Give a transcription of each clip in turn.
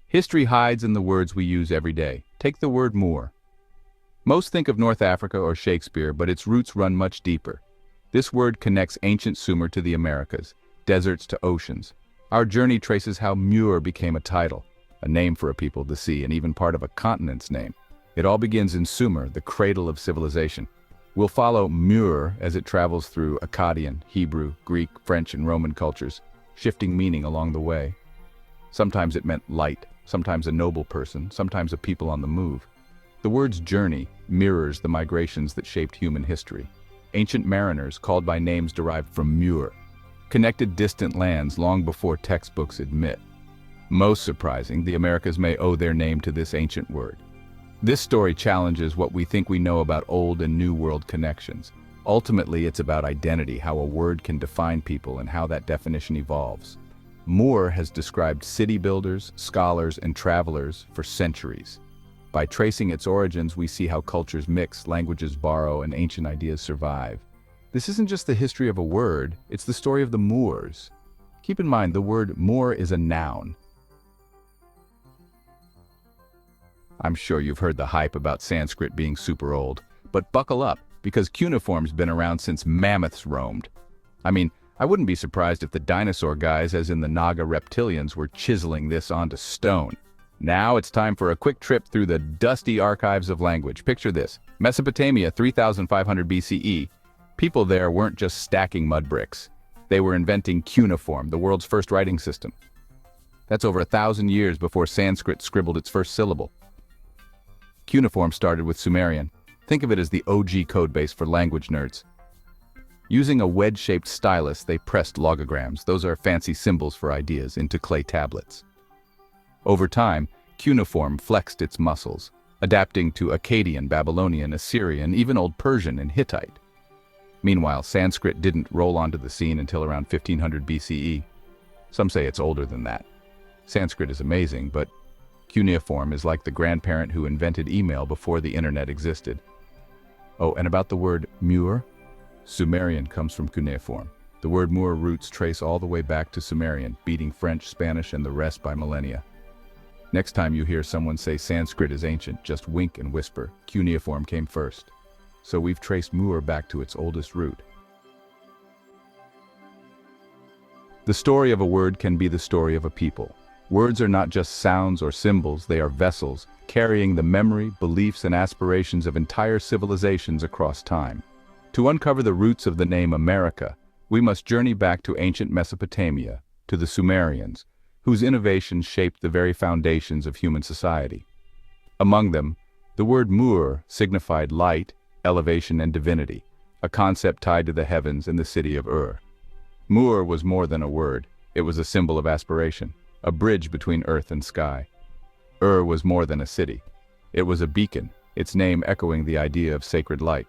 History hides in the words we use every day. Take the word Moor. Most think of North Africa or Shakespeare, but its roots run much deeper. This word connects ancient Sumer to the Americas, deserts to oceans. Our journey traces how Muur became a title, a name for a people, the sea, and even part of a continent's name. It all begins in Sumer, the cradle of civilization. We'll follow Muur as it travels through Akkadian, Hebrew, Greek, French, and Roman cultures, shifting meaning along the way. Sometimes it meant light, sometimes a noble person, sometimes a people on the move. The word's journey mirrors the migrations that shaped human history. Ancient mariners, called by names derived from Muur, connected distant lands long before textbooks admit. Most surprising, the Americas may owe their name to this ancient word. This story challenges what we think we know about Old and New World connections. Ultimately, it's about identity, how a word can define people and how that definition evolves. Moor has described city builders, scholars, and travelers for centuries. By tracing its origins, we see how cultures mix, languages borrow, and ancient ideas survive. This isn't just the history of a word, it's the story of the Moors. Keep in mind, the word Moor is a noun. I'm sure you've heard the hype about Sanskrit being super old, but buckle up, because cuneiform's been around since mammoths roamed. I mean, I wouldn't be surprised if the dinosaur guys, as in the Naga reptilians, were chiseling this onto stone. Now it's time for a quick trip through the dusty archives of language. Picture this: Mesopotamia, 3500 BCE. People there weren't just stacking mud bricks. They were inventing cuneiform, the world's first writing system. That's over 1,000 years before Sanskrit scribbled its first syllable. Cuneiform started with Sumerian. Think of it as the OG codebase for language nerds. Using a wedge-shaped stylus, they pressed logograms, those are fancy symbols for ideas, into clay tablets. Over time, cuneiform flexed its muscles, adapting to Akkadian, Babylonian, Assyrian, even Old Persian and Hittite. Meanwhile, Sanskrit didn't roll onto the scene until around 1500 BCE. Some say it's older than that. Sanskrit is amazing, but cuneiform is like the grandparent who invented email before the internet existed. Oh, and about the word Muur, Sumerian comes from cuneiform. The word Moor roots trace all the way back to Sumerian, beating French, Spanish, and the rest by millennia. Next time you hear someone say Sanskrit is ancient, just wink and whisper, cuneiform came first. So we've traced Moor back to its oldest root. The story of a word can be the story of a people. Words are not just sounds or symbols, they are vessels, carrying the memory, beliefs, and aspirations of entire civilizations across time. To uncover the roots of the name America, we must journey back to ancient Mesopotamia, to the Sumerians, whose innovations shaped the very foundations of human society. Among them, the word Moor signified light, elevation, and divinity, a concept tied to the heavens and the city of Ur. Moor was more than a word, it was a symbol of aspiration, a bridge between earth and sky. Ur was more than a city. It was a beacon, its name echoing the idea of sacred light.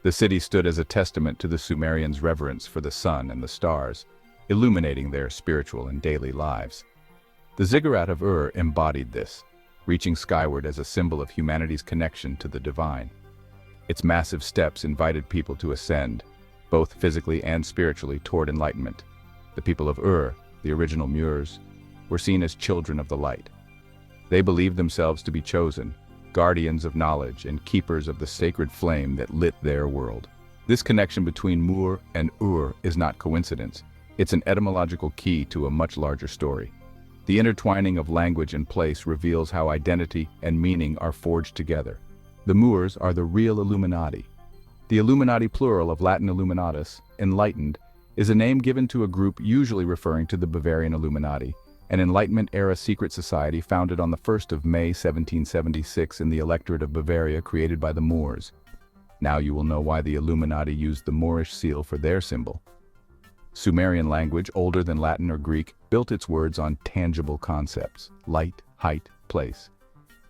The city stood as a testament to the Sumerians' reverence for the sun and the stars, illuminating their spiritual and daily lives. The ziggurat of Ur embodied this, reaching skyward as a symbol of humanity's connection to the divine. Its massive steps invited people to ascend, both physically and spiritually, toward enlightenment. The people of Ur, the original Moors, were seen as children of the light. They believed themselves to be chosen, guardians of knowledge and keepers of the sacred flame that lit their world. This connection between Moor and Ur is not coincidence. It's an etymological key to a much larger story. The intertwining of language and place reveals how identity and meaning are forged together. The Moors are the Real Illuminati. The Illuminati, plural of Latin illuminatus, enlightened, is a name given to a group usually referring to the Bavarian Illuminati, an Enlightenment-era secret society founded on the 1st of May 1776 in the Electorate of Bavaria, created by the Moors. Now you will know why the Illuminati used the Moorish seal for their symbol. Sumerian language, older than Latin or Greek, built its words on tangible concepts: light, height, place.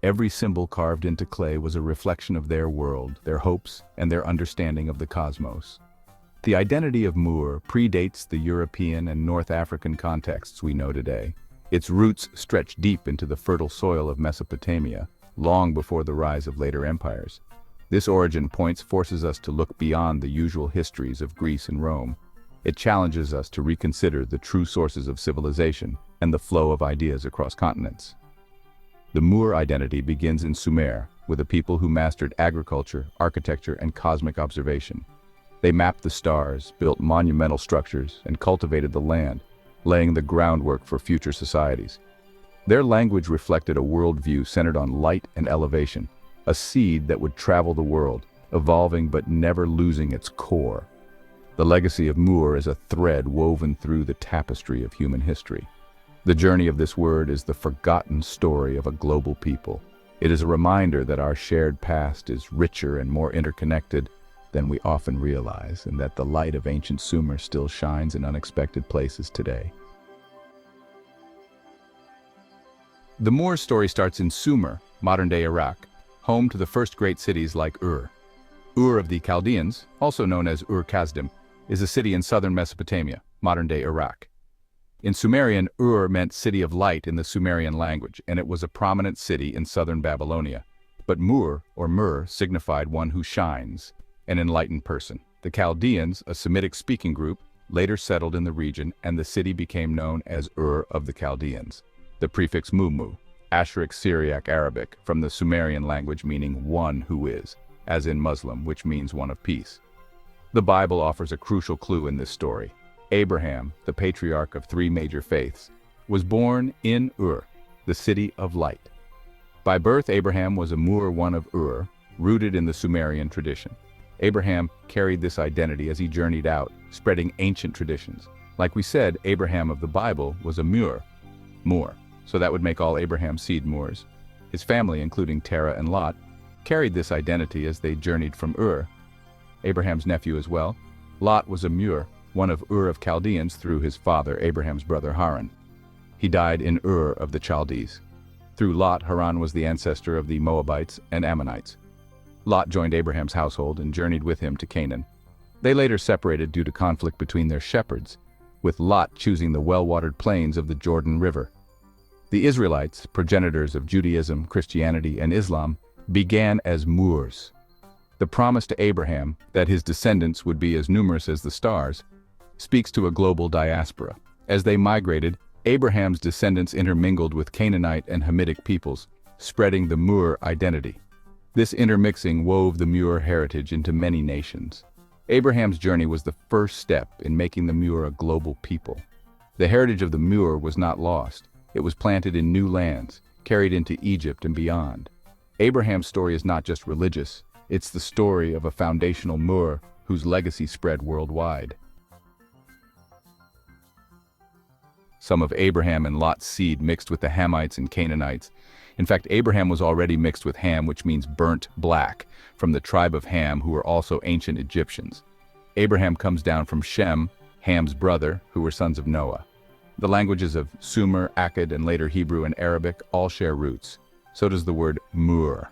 Every symbol carved into clay was a reflection of their world, their hopes, and their understanding of the cosmos. The identity of Moor predates the European and North African contexts we know today. Its roots stretch deep into the fertile soil of Mesopotamia, long before the rise of later empires. This origin point forces us to look beyond the usual histories of Greece and Rome. It challenges us to reconsider the true sources of civilization and the flow of ideas across continents. The Moor identity begins in Sumer, with a people who mastered agriculture, architecture, and cosmic observation. They mapped the stars, built monumental structures, and cultivated the land, laying the groundwork for future societies. Their language reflected a worldview centered on light and elevation, a seed that would travel the world, evolving but never losing its core. The legacy of Moor is a thread woven through the tapestry of human history. The journey of this word is the forgotten story of a global people. It is a reminder that our shared past is richer and more interconnected than we often realize, and that the light of ancient Sumer still shines in unexpected places today. The Moor story starts in Sumer, modern-day Iraq, home to the first great cities like Ur. Ur of the Chaldeans, also known as Ur-Kasdim, is a city in southern Mesopotamia, modern-day Iraq. In Sumerian, Ur meant city of light in the Sumerian language, and it was a prominent city in southern Babylonia. But Moor, or Mur, signified one who shines, an enlightened person. The Chaldeans, a Semitic-speaking group, later settled in the region, and the city became known as Ur of the Chaldeans. The prefix mumu, Asheric Syriac Arabic, from the Sumerian language meaning one who is, as in Muslim, which means one of peace. The Bible offers a crucial clue in this story. Abraham, the patriarch of three major faiths, was born in Ur, the city of light. By birth, Abraham was a Moor, one of Ur, rooted in the Sumerian tradition. Abraham carried this identity as he journeyed out, spreading ancient traditions. Like we said, Abraham of the Bible was a Moor, so that would make all Abraham's seed Moors. His family, including Terah and Lot, carried this identity as they journeyed from Ur. Abraham's nephew as well. Lot was a Moor, one of Ur of Chaldeans through his father, Abraham's brother Haran. He died in Ur of the Chaldees. Through Lot, Haran was the ancestor of the Moabites and Ammonites. Lot joined Abraham's household and journeyed with him to Canaan. They later separated due to conflict between their shepherds, with Lot choosing the well-watered plains of the Jordan River. The Israelites, progenitors of Judaism, Christianity, and Islam, began as Moors. The promise to Abraham that his descendants would be as numerous as the stars speaks to a global diaspora. As they migrated, Abraham's descendants intermingled with Canaanite and Hamitic peoples, spreading the Moor identity. This intermixing wove the Moor heritage into many nations. Abraham's journey was the first step in making the Moor a global people. The heritage of the Moor was not lost. It was planted in new lands, carried into Egypt and beyond. Abraham's story is not just religious, it's the story of a foundational Moor whose legacy spread worldwide. Some of Abraham and Lot's seed mixed with the Hamites and Canaanites. In fact, Abraham was already mixed with Ham, which means burnt black, from the tribe of Ham, who were also ancient Egyptians. Abraham comes down from Shem, Ham's brother, who were sons of Noah. The languages of Sumer, Akkad, and later Hebrew and Arabic all share roots. So does the word Moor.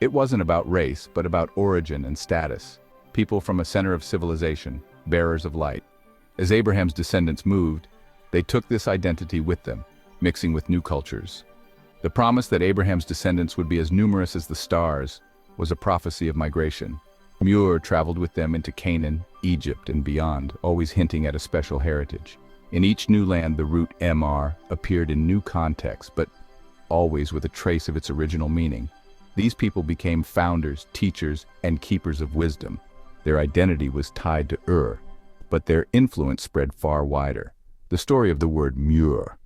It wasn't about race, but about origin and status. People from a center of civilization, bearers of light. As Abraham's descendants moved, they took this identity with them, mixing with new cultures. The promise that Abraham's descendants would be as numerous as the stars was a prophecy of migration. Moor traveled with them into Canaan, Egypt, and beyond, always hinting at a special heritage. In each new land, the root Mr appeared in new contexts, but always with a trace of its original meaning. These people became founders, teachers, and keepers of wisdom. Their identity was tied to Ur, but their influence spread far wider. The story of the word Moor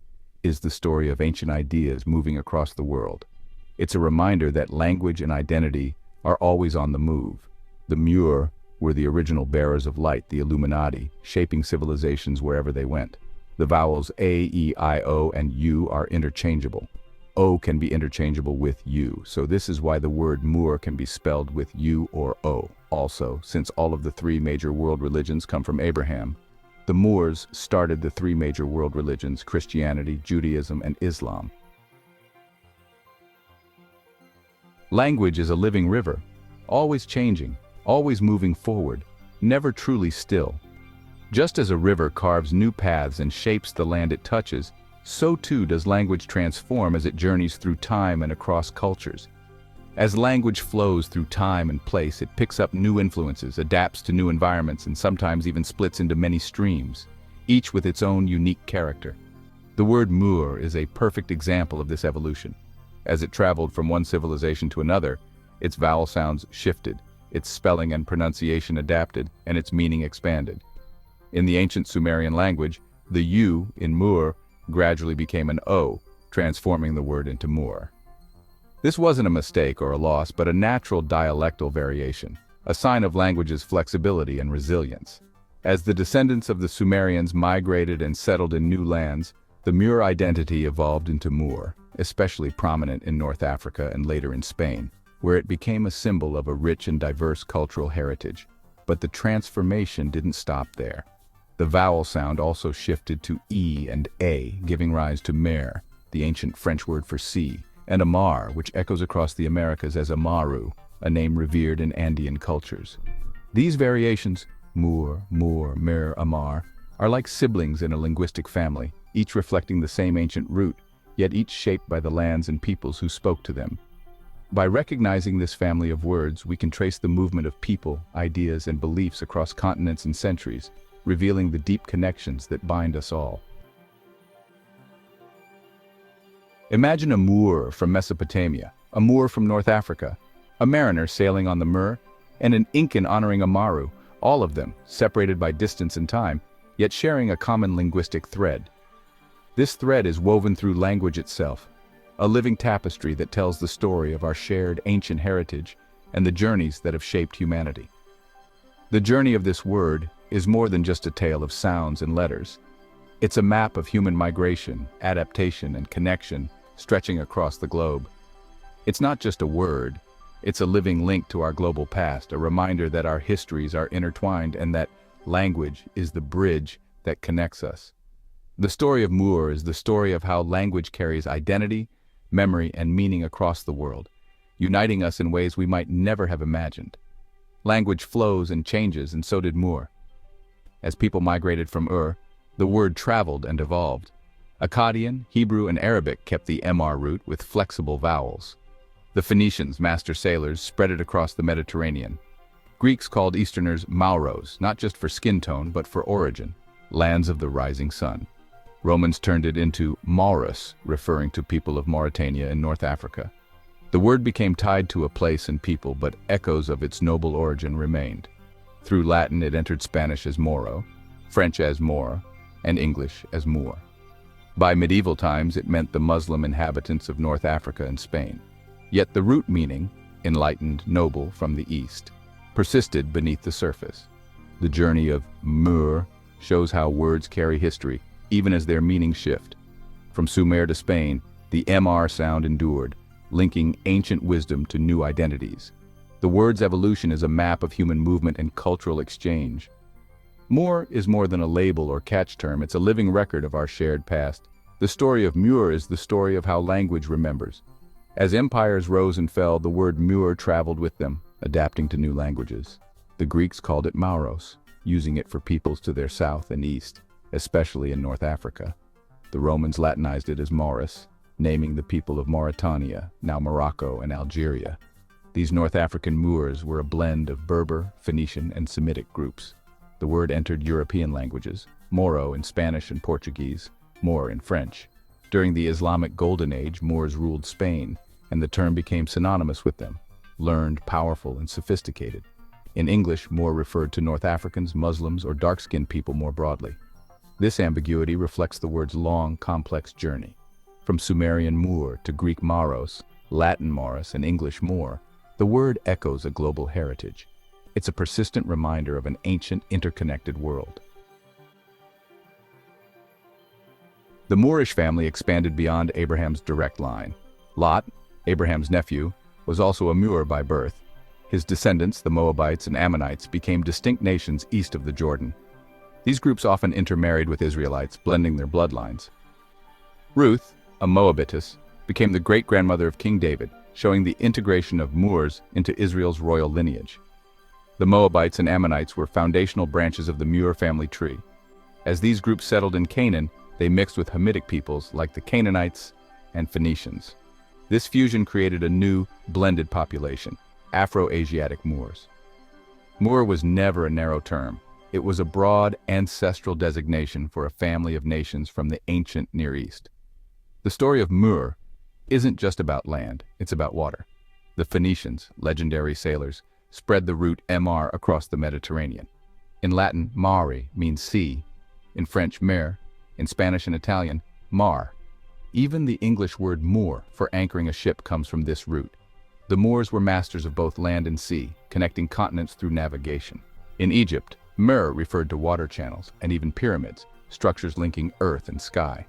is the story of ancient ideas moving across the world. It's a reminder that language and identity are always on the move. The Moor were the original bearers of light, the Illuminati, shaping civilizations wherever they went. The vowels A, E, I, O, and U are interchangeable. O can be interchangeable with U, so this is why the word Moor can be spelled with U or O. Also, since all of the three major world religions come from Abraham, the Moors started the three major world religions: Christianity, Judaism, and Islam. Language is a living river, always changing, always moving forward, never truly still. Just as a river carves new paths and shapes the land it touches, so too does language transform as it journeys through time and across cultures. As language flows through time and place, it picks up new influences, adapts to new environments, and sometimes even splits into many streams, each with its own unique character. The word Moor is a perfect example of this evolution. As it traveled from one civilization to another, its vowel sounds shifted, its spelling and pronunciation adapted, and its meaning expanded. In the ancient Sumerian language, the U in Muur gradually became an O, transforming the word into Moor. This wasn't a mistake or a loss, but a natural dialectal variation, a sign of language's flexibility and resilience. As the descendants of the Sumerians migrated and settled in new lands, the Muur identity evolved into Moor, especially prominent in North Africa and later in Spain, where it became a symbol of a rich and diverse cultural heritage. But the transformation didn't stop there. The vowel sound also shifted to E and A, giving rise to mer, the ancient French word for sea, and Amar, which echoes across the Americas as Amaru, a name revered in Andean cultures. These variations, Moor, Moor, Mer, Amar, are like siblings in a linguistic family, each reflecting the same ancient root, yet each shaped by the lands and peoples who spoke to them. By recognizing this family of words, we can trace the movement of people, ideas, and beliefs across continents and centuries, revealing the deep connections that bind us all. Imagine a Moor from Mesopotamia, a Moor from North Africa, a mariner sailing on the Muur, and an Incan honoring Amaru, all of them separated by distance and time, yet sharing a common linguistic thread. This thread is woven through language itself, a living tapestry that tells the story of our shared ancient heritage and the journeys that have shaped humanity. The journey of this word is more than just a tale of sounds and letters. It's a map of human migration, adaptation, and connection stretching across the globe. It's not just a word, it's a living link to our global past, a reminder that our histories are intertwined and that language is the bridge that connects us. The story of Moor is the story of how language carries identity, memory, and meaning across the world, uniting us in ways we might never have imagined. Language flows and changes, and so did Moor. As people migrated from Ur, the word traveled and evolved. Akkadian, Hebrew, and Arabic kept the MR root with flexible vowels. The Phoenicians, master sailors, spread it across the Mediterranean. Greeks called Easterners Mauros, not just for skin tone, but for origin, lands of the rising sun. Romans turned it into Maurus, referring to people of Mauretania in North Africa. The word became tied to a place and people, but echoes of its noble origin remained. Through Latin, it entered Spanish as Mauro, French as Moor, and English as Moor. By medieval times, it meant the Muslim inhabitants of North Africa and Spain. Yet the root meaning, enlightened, noble from the east, persisted beneath the surface. The journey of Moor shows how words carry history, even as their meanings shift. From Sumer to Spain, the MR sound endured, linking ancient wisdom to new identities. The word's evolution is a map of human movement and cultural exchange. Moor is more than a label or catch term, it's a living record of our shared past. The story of Muur is the story of how language remembers. As empires rose and fell, the word Muur traveled with them, adapting to new languages. The Greeks called it Mauros, using it for peoples to their south and east, especially in North Africa. The Romans Latinized it as Maurus, naming the people of Mauretania, now Morocco and Algeria. These North African Moors were a blend of Berber, Phoenician, and Semitic groups. The word entered European languages, Mauro in Spanish and Portuguese, Moor in French. During the Islamic Golden Age, Moors ruled Spain, and the term became synonymous with them, learned, powerful, and sophisticated. In English, Moor referred to North Africans, Muslims, or dark-skinned people more broadly. This ambiguity reflects the word's long, complex journey. From Sumerian Moor to Greek Mauros, Latin Maurus, and English Moor, the word echoes a global heritage. It's a persistent reminder of an ancient, interconnected world. The Moorish family expanded beyond Abraham's direct line. Lot, Abraham's nephew, was also a Moor by birth. His descendants, the Moabites and Ammonites, became distinct nations east of the Jordan. These groups often intermarried with Israelites, blending their bloodlines. Ruth, a Moabitess, became the great-grandmother of King David, showing the integration of Moors into Israel's royal lineage. The Moabites and Ammonites were foundational branches of the Muur family tree. As these groups settled in Canaan, they mixed with Hamitic peoples like the Canaanites and Phoenicians. This fusion created a new, blended population, Afro-Asiatic Moors. Moor was never a narrow term. It was a broad, ancestral designation for a family of nations from the ancient Near East. The story of Moor isn't just about land, it's about water. The Phoenicians, legendary sailors, spread the root Mr across the Mediterranean. In Latin, Mauri means sea, in French, mer, in Spanish and Italian, mar. Even the English word Moor for anchoring a ship comes from this root. The Moors were masters of both land and sea, connecting continents through navigation. In Egypt, Muur referred to water channels and even pyramids, structures linking earth and sky.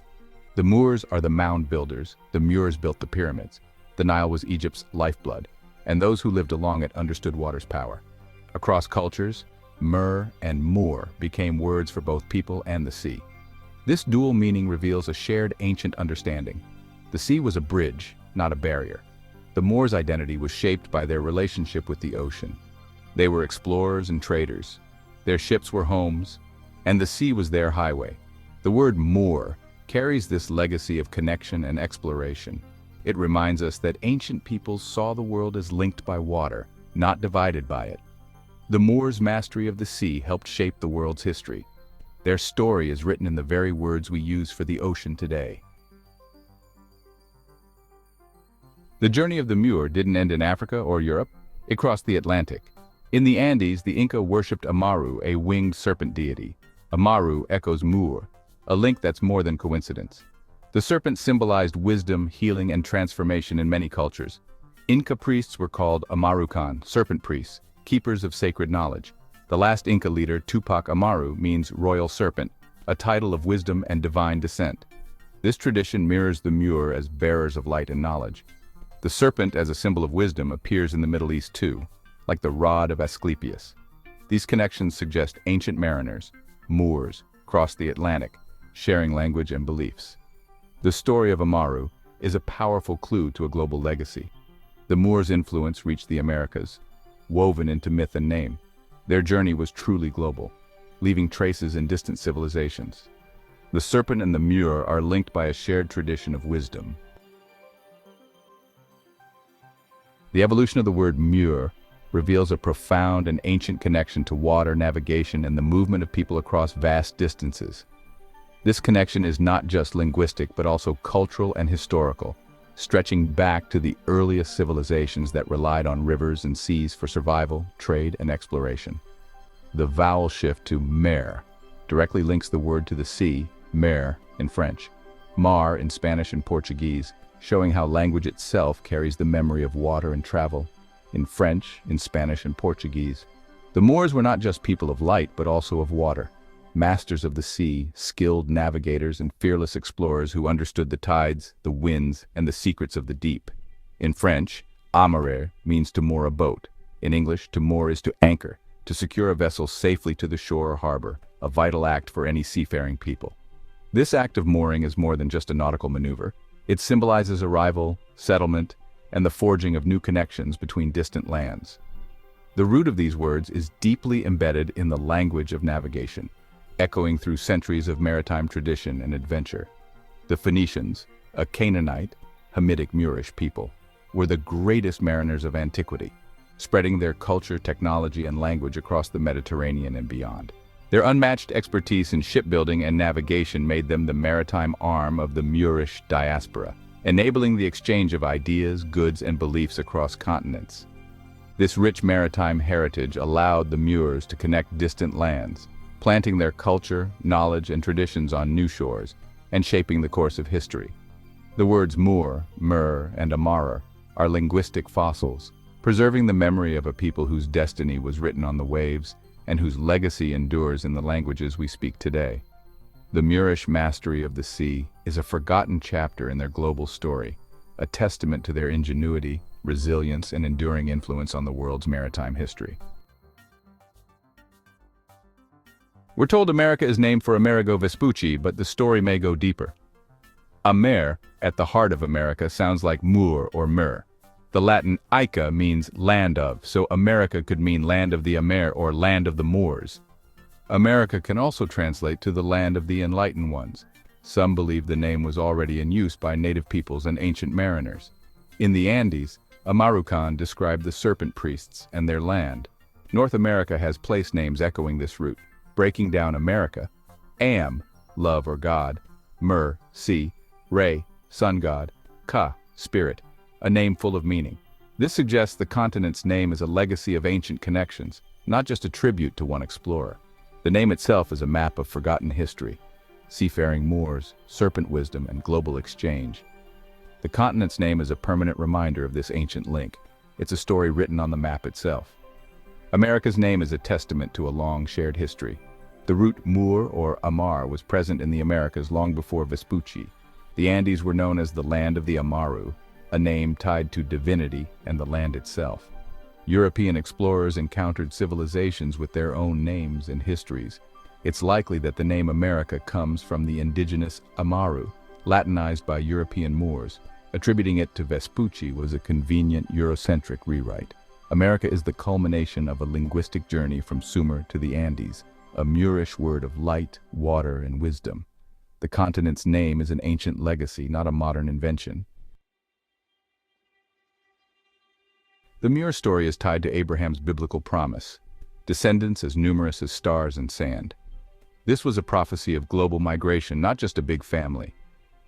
The Moors are the mound builders, the Moors built the pyramids. The Nile was Egypt's lifeblood, and those who lived along it understood water's power. Across cultures, Muur and Moor became words for both people and the sea. This dual meaning reveals a shared ancient understanding. The sea was a bridge, not a barrier. The Moors' identity was shaped by their relationship with the ocean. They were explorers and traders. Their ships were homes, and the sea was their highway. The word Moor carries this legacy of connection and exploration. It reminds us that ancient peoples saw the world as linked by water, not divided by it. The Moors' mastery of the sea helped shape the world's history. Their story is written in the very words we use for the ocean today. The journey of the Muur didn't end in Africa or Europe. It crossed the Atlantic. In the Andes, the Inca worshipped Amaru, a winged serpent deity. Amaru echoes Moor, a link that's more than coincidence. The serpent symbolized wisdom, healing, and transformation in many cultures. Inca priests were called Amarucan, serpent priests, keepers of sacred knowledge. The last Inca leader, Tupac Amaru, means royal serpent, a title of wisdom and divine descent. This tradition mirrors the Muur as bearers of light and knowledge. The serpent, as a symbol of wisdom, appears in the Middle East too, like the rod of Asclepius. These connections suggest ancient mariners, Moors, crossed the Atlantic, sharing language and beliefs. The story of Amaru is a powerful clue to a global legacy. The Moors' influence reached the Americas, woven into myth and name. Their journey was truly global, leaving traces in distant civilizations. The serpent and the Muur are linked by a shared tradition of wisdom. The evolution of the word Muur reveals a profound and ancient connection to water, navigation, and the movement of people across vast distances. This connection is not just linguistic but also cultural and historical, stretching back to the earliest civilizations that relied on rivers and seas for survival, trade, and exploration. The vowel shift to mer directly links the word to the sea, mer in French, mar in Spanish and Portuguese, showing how language itself carries the memory of water and travel. In French, in Spanish, and Portuguese, the Moors were not just people of light but also of water. Masters of the sea, skilled navigators and fearless explorers who understood the tides, the winds, and the secrets of the deep. In French, amarrer means to moor a boat. In English, to moor is to anchor, to secure a vessel safely to the shore or harbor, a vital act for any seafaring people. This act of mooring is more than just a nautical maneuver. It symbolizes arrival, settlement, and the forging of new connections between distant lands. The root of these words is deeply embedded in the language of navigation, echoing through centuries of maritime tradition and adventure. The Phoenicians, a Canaanite, Hamitic Moorish people, were the greatest mariners of antiquity, spreading their culture, technology, and language across the Mediterranean and beyond. Their unmatched expertise in shipbuilding and navigation made them the maritime arm of the Moorish diaspora, enabling the exchange of ideas, goods, and beliefs across continents. This rich maritime heritage allowed the Moors to connect distant lands, planting their culture, knowledge, and traditions on new shores, and shaping the course of history. The words Moor, Mur, and Amara are linguistic fossils, preserving the memory of a people whose destiny was written on the waves and whose legacy endures in the languages we speak today. The Moorish mastery of the sea is a forgotten chapter in their global story, a testament to their ingenuity, resilience, and enduring influence on the world's maritime history. We're told America is named for Amerigo Vespucci, but the story may go deeper. Amer, at the heart of America, sounds like Moor or Mur. The Latin Ica means land of, so America could mean land of the Amer or land of the Moors. America can also translate to the land of the enlightened ones. Some believe the name was already in use by native peoples and ancient mariners. In the Andes, Amarucan described the serpent priests and their land. North America has place names echoing this root. Breaking down America: Am, love or God; Mur, sea; Re, sun god; Ka, spirit, a name full of meaning. This suggests the continent's name is a legacy of ancient connections, not just a tribute to one explorer. The name itself is a map of forgotten history, seafaring Moors, serpent wisdom, and global exchange. The continent's name is a permanent reminder of this ancient link. It's a story written on the map itself. America's name is a testament to a long shared history. The root Muur or Amar was present in the Americas long before Vespucci. The Andes were known as the land of the Amaru, a name tied to divinity and the land itself. European explorers encountered civilizations with their own names and histories. It's likely that the name America comes from the indigenous Amaru, Latinized by European Moors. Attributing it to Vespucci was a convenient Eurocentric rewrite. America is the culmination of a linguistic journey from Sumer to the Andes, a Moorish word of light, water, and wisdom. The continent's name is an ancient legacy, not a modern invention. The Muir story is tied to Abraham's biblical promise, descendants as numerous as stars and sand. This was a prophecy of global migration, not just a big family.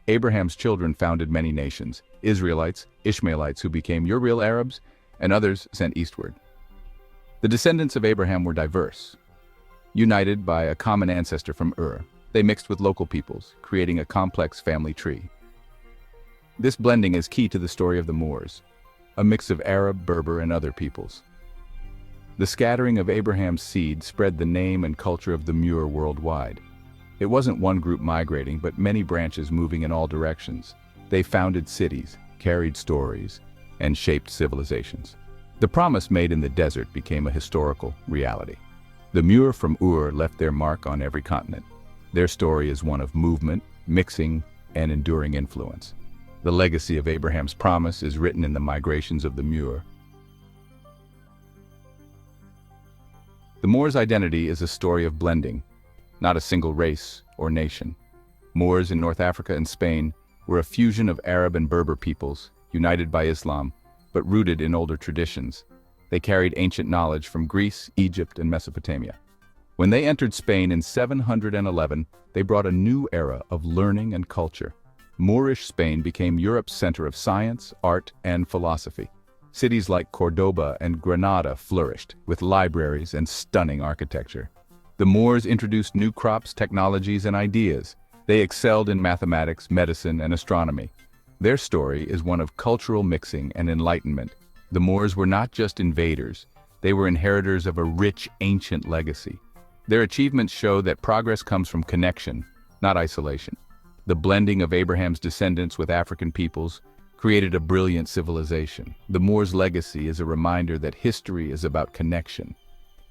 Abraham's children founded many nations, Israelites, Ishmaelites who became Real Arabs, and others sent eastward. The descendants of Abraham were diverse. United by a common ancestor from Ur, they mixed with local peoples, creating a complex family tree. This blending is key to the story of the Moors, a mix of Arab, Berber, and other peoples. The scattering of Abraham's seed spread the name and culture of the Muir worldwide. It wasn't one group migrating, but many branches moving in all directions. They founded cities, carried stories, and shaped civilizations. The promise made in the desert became a historical reality. The Muir from Ur left their mark on every continent. Their story is one of movement, mixing, and enduring influence. The legacy of Abraham's promise is written in the migrations of the Muir. The Moor's identity is a story of blending, not a single race or nation. Moors in North Africa and Spain were a fusion of Arab and Berber peoples, united by Islam, but rooted in older traditions. They carried ancient knowledge from Greece, Egypt, and Mesopotamia. When they entered Spain in 711, they brought a new era of learning and culture. Moorish Spain became Europe's center of science, art, and philosophy. Cities like Cordoba and Granada flourished, with libraries and stunning architecture. The Moors introduced new crops, technologies, and ideas. They excelled in mathematics, medicine, and astronomy. Their story is one of cultural mixing and enlightenment. The Moors were not just invaders, they were inheritors of a rich, ancient legacy. Their achievements show that progress comes from connection, not isolation. The blending of Abraham's descendants with African peoples created a brilliant civilization. The Moors' legacy is a reminder that history is about connection.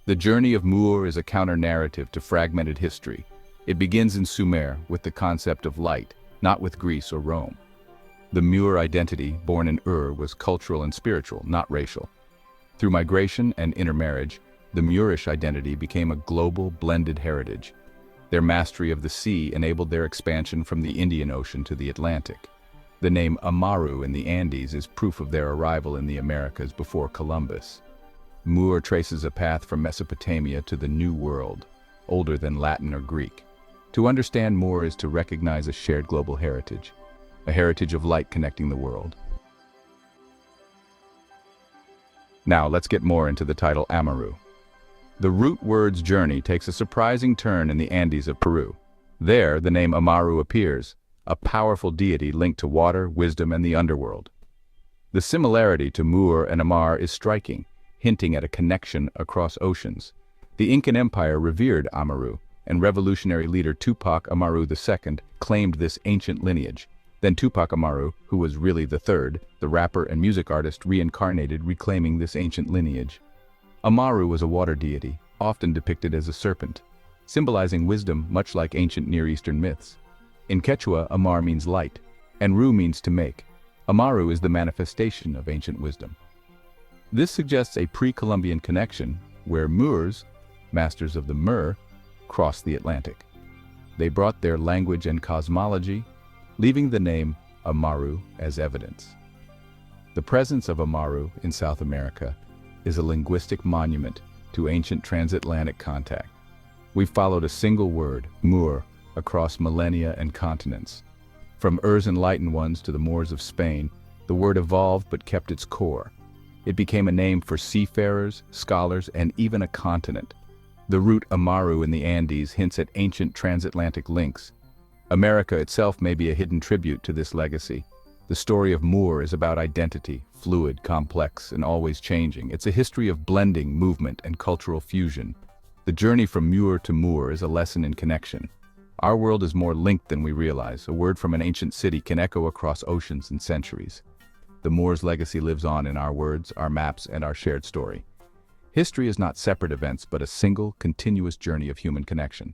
The journey of Moor is a counter-narrative to fragmented history. It begins in Sumer with the concept of light, not with Greece or Rome. The Muir identity, born in Ur, was cultural and spiritual, not racial. Through migration and intermarriage, the Moorish identity became a global, blended heritage. Their mastery of the sea enabled their expansion from the Indian Ocean to the Atlantic. The name Amaru in the Andes is proof of their arrival in the Americas before Columbus. Moor traces a path from Mesopotamia to the New World, older than Latin or Greek. To understand Moor is to recognize a shared global heritage, a heritage of light connecting the world. Now let's get more into the title Amaru. The root word's journey takes a surprising turn in the Andes of Peru. There, the name Amaru appears, a powerful deity linked to water, wisdom, and the underworld. The similarity to Moor and Amar is striking, hinting at a connection across oceans. The Incan Empire revered Amaru, and revolutionary leader Tupac Amaru II claimed this ancient lineage. Then Tupac Amaru, who was really the third, the rapper and music artist, reincarnated, reclaiming this ancient lineage. Amaru was a water deity, often depicted as a serpent, symbolizing wisdom much like ancient Near Eastern myths. In Quechua, Amar means light, and Ru means to make. Amaru is the manifestation of ancient wisdom. This suggests a pre-Columbian connection, where Moors, masters of the Mur, crossed the Atlantic. They brought their language and cosmology, leaving the name Amaru as evidence. The presence of Amaru in South America is a linguistic monument to ancient transatlantic contact. We followed a single word, Moor, across millennia and continents. From Ur's enlightened ones to the Moors of Spain, The word evolved but kept its core. It became a name for seafarers, scholars, and even a continent. The root Amaru in the Andes hints at ancient transatlantic links. America itself may be a hidden tribute to this legacy. The story of Moor is about identity, fluid, complex, and always changing. It's a history of blending, movement, and cultural fusion. The journey from Muur to Moor is a lesson in connection. Our world is more linked than we realize. A word from an ancient city can echo across oceans and centuries. The Moor's legacy lives on in our words, our maps, and our shared story. History is not separate events, but a single, continuous journey of human connection.